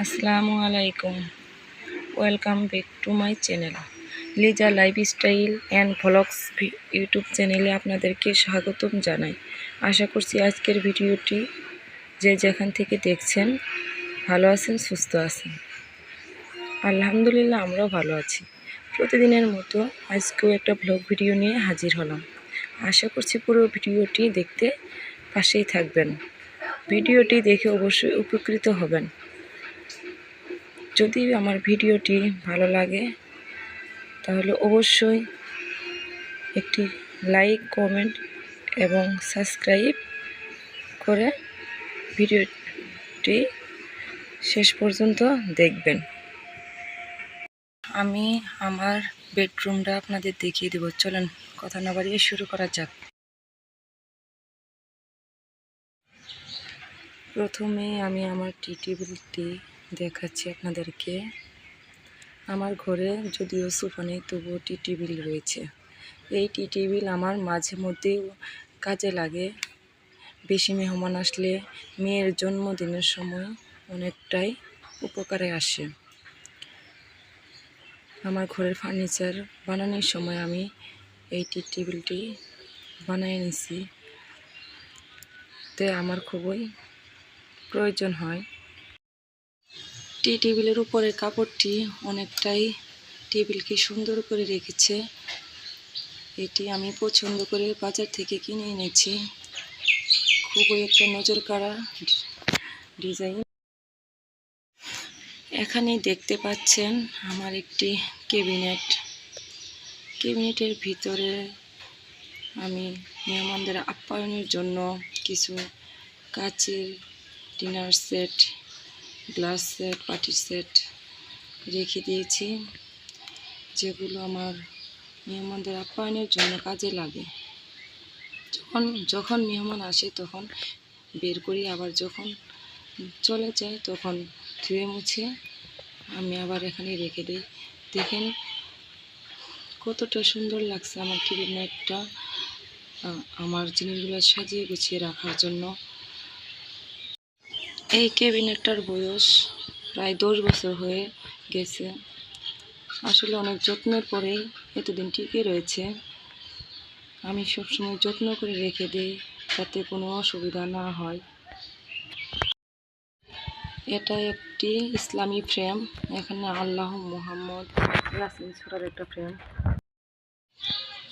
আসসালামু আলাইকুম, welcome back to my channel Liza lifestyle and vlogs YouTube চ্যানেলে আপনাদেরকে স্বাগতম জানাই। আশা করছি আজকের ভিডিওটি যে যেখান থেকে দেখছেন ভালো আছেন, সুস্থ আছেন। আলহামদুলিল্লাহ, আমরাও ভালো আছি। প্রতিদিনের মতো আজকেও একটা ভ্লগ ভিডিও নিয়ে হাজির হলাম। আশা করছি পুরো ভিডিওটি দেখতে পাশেই থাকবেন। ভিডিওটি দেখে অবশ্যই উপকৃত হবেন। যদি আমার ভিডিওটি ভালো লাগে তাহলে অবশ্যই একটি লাইক, কমেন্ট এবং সাবস্ক্রাইব করে ভিডিওটি শেষ পর্যন্ত দেখবেন। আমি আমার বেডরুমটা আপনাদের দেখিয়ে দেব। চলেন কথা না বাড়িয়ে শুরু করা যাক। প্রথমে আমি আমার টি টেবিলটি দেখাচ্ছি আপনাদেরকে। আমার ঘরে যদিও সোফা নেই, তবুও টি টেবিল রয়েছে। এই টি টেবিল আমার মাঝে মধ্যেই কাজে লাগে। বেশি মেহমান আসলে মেয়ের জন্মদিনের সময় অনেকটাই উপকারে আসে। আমার ঘরের ফার্নিচার বানানোর সময় আমি এই টি টেবিলটি বানিয়ে নিছি, তাই আমার খুবই প্রয়োজন হয়। টি টেবিলের উপরের কাপড়টি অনেকটাই টেবিলকে সুন্দর করে রেখেছে। এটি আমি পছন্দ করে বাজার থেকে কিনে এনেছি। খুবই একটা নজর কাড়া ডিজাইন। এখানে দেখতে পাচ্ছেন আমার একটি ক্যাবিনেটের ভিতরে আমি মেহমানদের আপ্যায়নের জন্য কিছু কাচের ডিনার সেট, গ্লাস সেট, পাটির সেট রেখে দিয়েছি, যেগুলো আমার মেহমানদের আপ্যায়নের জন্য কাজে লাগে। যখন মেহমান আসে তখন বের করি, আবার যখন চলে যায় তখন ধুয়ে মুছে আমি আবার এখানে রেখে দিই। দেখেন কতটা সুন্দর লাগছে আমার ক্যাবিনেটটা, আমার জিনিসগুলো সাজিয়ে গুছিয়ে রাখার জন্য। এই ক্যাবিনেটটার বয়স প্রায় 10 বছর হয়ে গেছে। আসলে অনেক যত্নের পরেই এতদিন টিকে রয়েছে। আমি সবসময় যত্ন করে রেখে দিই যাতে কোনো অসুবিধা না হয়। এটা একটি ইসলামী ফ্রেম। এখানে আল্লাহ, মুহাম্মদ, ইয়াসিন সূরার একটা ফ্রেম।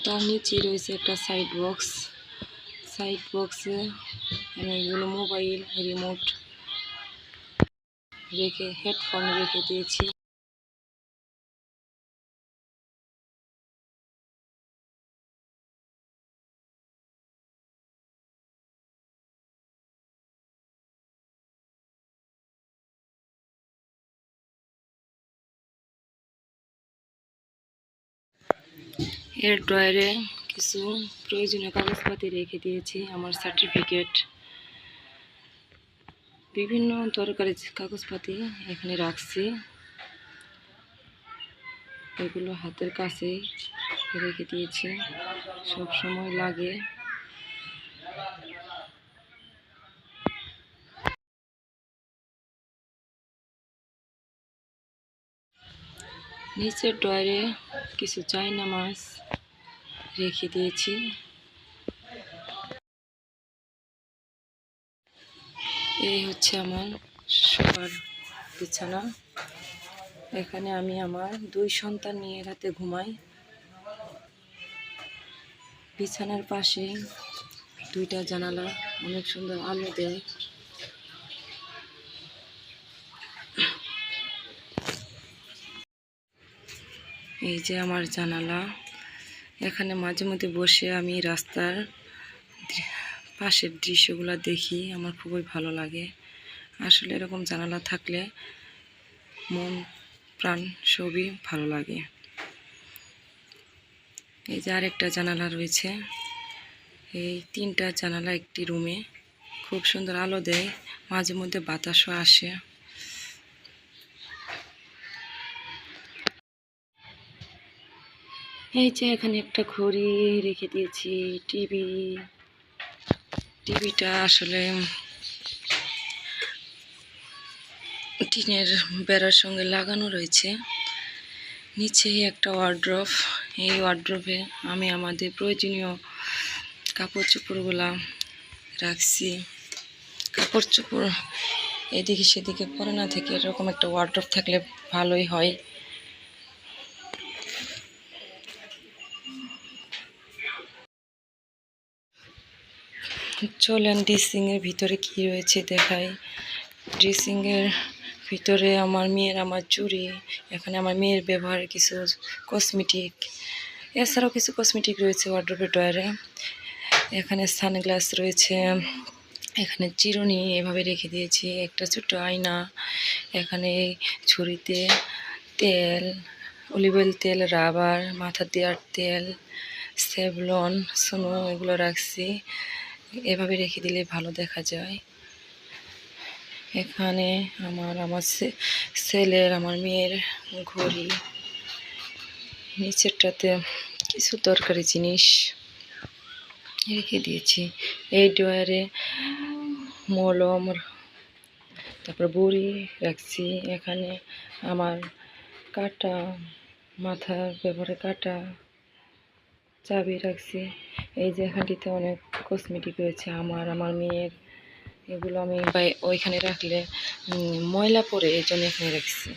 তার নিচে রয়েছে একটা সাইড বক্সে আমি এগুলো মোবাইল, রিমোট রেখে, হেডফোন রেখে দিয়েছি। এর ড্রয়ারে কিছু প্রয়োজনীয় কাগজপাতি রেখে দিয়েছি, আমার সার্টিফিকেট, বিভিন্ন দরকারি কাগজপাতি এখানে রাখছি। এগুলো হাতের কাছেই রেখে দিয়েছি, সব সময় লাগে। নিচের ড্রয়ারে কিছু চায়না মাছ রেখে দিয়েছি। এই হচ্ছে আমার শোয়ার বিছানা। এখানে আমি আমার 2 সন্তান নিয়ে রাতে ঘুমাই। বিছানার পাশে 2টা জানালা, অনেক সুন্দর আলো দেয়। এই যে আমার জানালা। এখানে মাঝে মধ্যে বসে আমি রাস্তার পাশের দৃশ্যগুলো দেখি, আমার খুবই ভালো লাগে। আসলে এরকম জানালা থাকলে মন প্রাণ সবই ভালো লাগে। এই যে আরেকটা জানালা রয়েছে। এই 3টা জানালা একটি রুমে, খুব সুন্দর আলো দেয়, মাঝে মধ্যে বাতাসও আসে। এই যে এখানে একটা ঘড়ি রেখে দিয়েছি। টিভিটা আসলে টিনের বেড়ার সঙ্গে লাগানো রয়েছে। নিচেই একটা ওয়ার্ড্রপ। এই ওয়ার্ড্রপে আমি আমাদের প্রয়োজনীয় কাপড় চোপড়গুলা রাখছি। কাপড় চোপড় এদিকে সেদিকে পরে না থেকে এরকম একটা ওয়ার্ড্রপ থাকলে ভালোই হয়। চলেন ড্রেসিংয়ের ভিতরে কি রয়েছে দেখাই। ড্রেসিংয়ের ভিতরে আমার চুড়ি, এখানে আমার মেয়ের ব্যবহারের কিছু কসমেটিক, এছাড়াও কিছু কসমেটিক রয়েছে ওয়ার্ড্রপের ড্রয়ারে। এখানে সানগ্লাস রয়েছে, এখানে চিরুনি এভাবে রেখে দিয়েছি, একটা ছোট্ট আয়না, এখানে ছুরিতে তেল, অলিভ অয়েল তেল, রাবার, মাথা দেওয়ার তেল, সেভলন, সোনো এগুলো রাখছি। এভাবে রেখে দিলে ভালো দেখা যায়। এখানে আমার ছেলের, আমার মেয়ের ঘড়ি, নিচেরটাতে কিছু দরকারি জিনিস রেখে দিয়েছি। এই ড্রয়ারে মলম, তারপর বড়ি রাখছি। এখানে আমার কাটা, মাথার ব্যবহারে কাটা, চাবি রাখছি। এই যে এখানটিতে অনেক কসমেটিক রয়েছে আমার মেয়ের, এগুলো আমি ওইখানে রাখলে ময়লা পড়ে, এই জন্য এখানে রাখছি।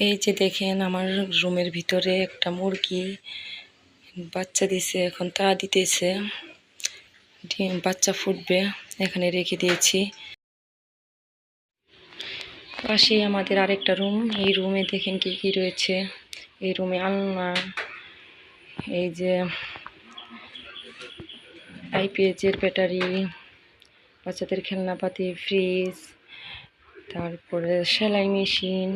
এই যে দেখেন আমার রুমের ভিতরে একটা মুরগি বাচ্চা দিছে, এখন তা দিতেছে, ডিম বাচ্চা ফুটবে, এখানে রেখে দিয়েছি। পাশেই আমাদের আরেকটা রুম। এই রুমে দেখেন কি কি রয়েছে। এই রুমে আলনা, এই যে আইপিএসের ব্যাটারি, বাচ্চাদের খেলনাপাতি, ফ্রিজ, তারপরে সেলাই মেশিন।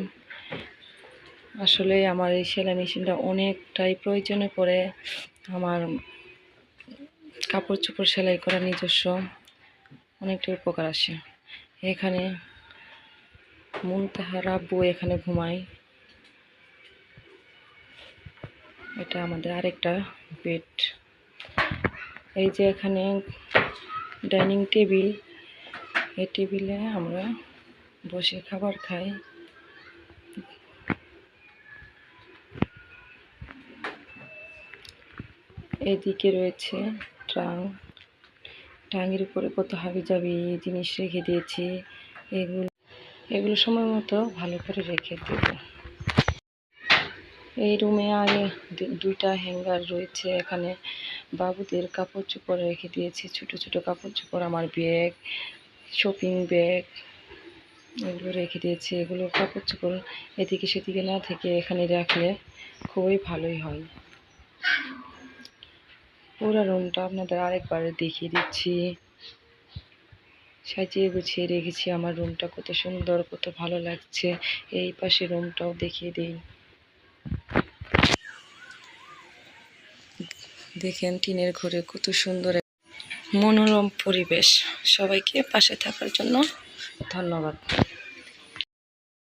আসলে আমার এই সেলাই মেশিনটা অনেকটাই প্রয়োজনে পড়ে। আমার কাপড় চোপড় সেলাই করা নিজস্ব অনেকটাই উপকার আসে। এখানে মুনতাহার আব্বু এখানে ঘুমায়। এটা আমাদের আরেকটা বেড। এই যে এখানে ডাইনিং টেবিল, এই টেবিলে আমরা বসে খাবার খাই। এদিকে রয়েছে ট্রাং, ট্রাঙের উপরে কত হাবিজাবি জিনিস রেখে দিয়েছি। এগুলো সময় মতো ভালো করে রেখে দেব। এই রুমে আগে দুইটা হ্যাঙ্গার রয়েছে। এখানে বাবুদের কাপড় চোপড় রেখে দিয়েছি, ছোট ছোট কাপড় চোপড়, আমার ব্যাগ, শপিং ব্যাগ, এগুলো রেখে দিয়েছি। এগুলো কাপড় চোপড় এদিকে সেদিকে না থেকে এখানে রাখলে খুবই ভালোই হয়। পুরো রুমটা আপনাদের আরেকবার দেখিয়ে দিচ্ছি। সাজিয়ে গুছিয়ে রেখেছি আমার রুমটা, কত সুন্দর, কত ভালো লাগছে। এই পাশে রুমটাও দেখিয়ে দিই। দেখেন টিনের ঘরে কত সুন্দর মনোরম পরিবেশ। সবাইকে পাশে থাকার জন্য ধন্যবাদ।